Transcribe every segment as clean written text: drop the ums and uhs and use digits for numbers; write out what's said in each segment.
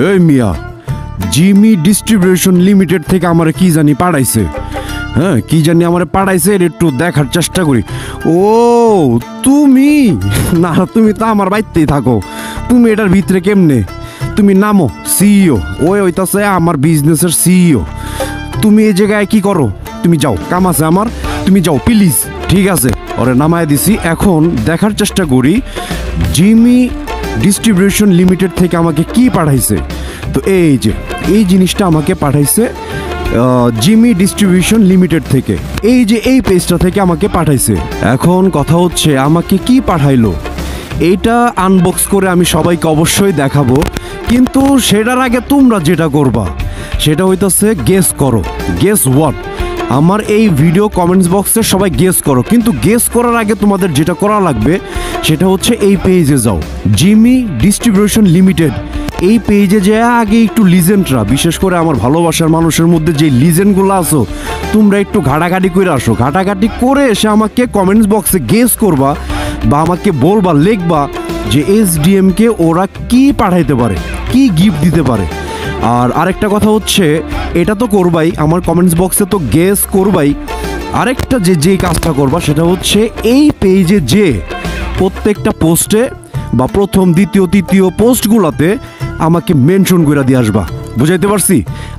এই মিয়া, Jimmy distribution limited থেকে আমার কি জানি পাঠাইছে। হ্যাঁ, কি জানি আমার পাঠাইছে, একটু দেখার চেষ্টা করি। ও তুমি না, তুমি তো আমার বাড়িতেই থাকো, তুমি এটার ভিতরে কেমনে? তুমি নামো, সিইও। ওই হইতাছে আমার বিজনেসের সিইও। তুমি এই জায়গায় কি করো? তুমি যাও, কাম আছে আমার, তুমি যাও প্লিজ। ঠিক আছে, ওরে নামায় দিছি। এখন দেখার চেষ্টা করি জিমি ডিস্ট্রিবিউশন লিমিটেড থেকে আমাকে কি পাঠাইছে। তো এই যে এই জিনিসটা আমাকে পাঠাইছে জিমি ডিস্ট্রিবিউশন লিমিটেড থেকে। এই যে এই পেজটা থেকে আমাকে পাঠাইছে। এখন কথা হচ্ছে আমাকে কি পাঠাইলো এইটা আনবক্স করে আমি সবাইকে অবশ্যই দেখাবো, কিন্তু সেটার আগে তোমরা যেটা করবা সেটা হইতাছে গেস করো। Guess what? আমার এই ভিডিও কমেন্টস বক্সে সবাই গেস করো, কিন্তু গেস করার আগে তোমাদের যেটা করা লাগবে সেটা হচ্ছে এই পেজে যাও, জিমি ডিস্ট্রিবিউশন লিমিটেড। এই পেজে যে আগে একটু লিজেন্ডরা, বিশেষ করে আমার ভালোবাসার মানুষের মধ্যে যে লিজেন্ডগুলো আছো, তোমরা একটু ঘাটাঘাটি করে আসো। ঘাটাঘাটি করে এসে আমাকে কমেন্টস বক্সে গেস করবা বা আমাকে বলবা, লিখবা যে এসডিএমকে ওরা কি পাঠাইতে পারে, কি গিফট দিতে পারে। আর আরেকটা কথা হচ্ছে, এটা তো করবাই, আমার কমেন্টস বক্সে তো গেস করবাই। আরেকটা যে কাজটা করবা সেটা হচ্ছে এই পেজে যে প্রত্যেকটা পোস্টে বা প্রথম দ্বিতীয় তৃতীয় পোস্টগুলোতে আমাকে মেনশন করে দিয়ে আসবা। বুঝাইতে পারছি?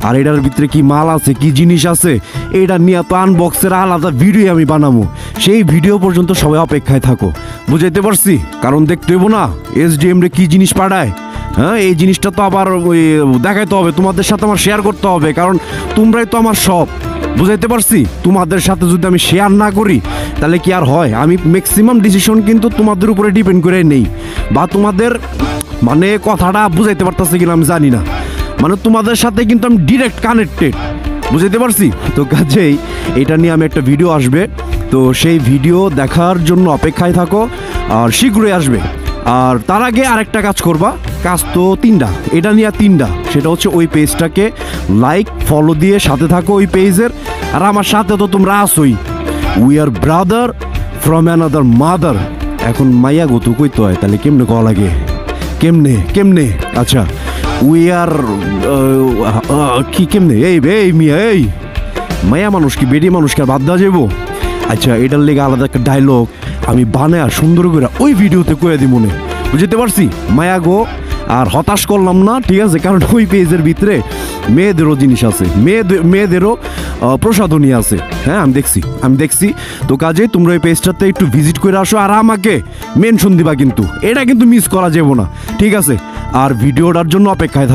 আর এটার ভিতরে কি মাল আছে, কি জিনিস আছে, এটা নিয়ে তো আনবক্সের আলাদা ভিডিও আমি বানাবো। সেই ভিডিও পর্যন্ত সবাই অপেক্ষায় থাকো। বুঝাইতে পারছি? কারণ দেখতে হইব না এসডিএম রে কি জিনিস পাঠায়। হ্যাঁ, এই জিনিসটা তো আবার ওই দেখাইতে হবে, তোমাদের সাথে আমার শেয়ার করতে হবে, কারণ তোমরাই তো আমার সব। বুঝাইতে পারছি? তোমাদের সাথে যদি আমি শেয়ার না করি তাহলে কি আর হয়? আমি ম্যাক্সিমাম ডিসিশন কিন্তু তোমাদের উপরে ডিপেন্ড করে নেই, বা তোমাদের মানে কথাটা বুঝাইতে পারতেছে কিনা আমি জানি না, মানে তোমাদের সাথে কিন্তু আমি ডিরেক্ট কানেক্টেড। বুঝাইতে পারছি? তো কাজেই এটা নিয়ে আমি একটা ভিডিও আসবে, তো সেই ভিডিও দেখার জন্য অপেক্ষায় থাকো, আর শীঘ্রই আসবে। আর তার আগে আরেকটা কাজ করবা, কাজ তো তিনটা, এটা নিয়ে তিনটা। সেটা হচ্ছে ওই পেজটাকে লাইক ফলো দিয়ে সাথে থাকো ওই পেজের। আর আমার সাথে তো তোমরা আসোই, we are brother from another mother. এখন মাইয়া গো তো কইতে হয়, তাহলে কেমনে কওয়া লাগে? কেমনে আচ্ছা, উই আর কি কেমনে? এই মিয়া, এই মায়া মানুষ কি বেডি মানুষকে বাদ দেওয়া যাবো? আচ্ছা, এটার লেগে আলাদা একটা ডায়লগ আমি বানায়া সুন্দর করে ওই ভিডিওতে কয়ে দিই মনে। বুঝতে পারছি? মায়া গো, আর হতাশ করলাম না, ঠিক আছে? কারণ ওই পেজের ভিতরে মেয়েদেরও জিনিস আছে, মেয়েদেরও প্রসাধনী আছে। হ্যাঁ, আমি দেখছি। তো কাজে তোমরা ওই পেজটাতে একটু ভিজিট করে আসো, আর আমাকে মেনশন দিবা, কিন্তু এটা কিন্তু মিস করা যাবে না, ঠিক আছে? আর ভিডিওটার জন্য অপেক্ষায় থাকো।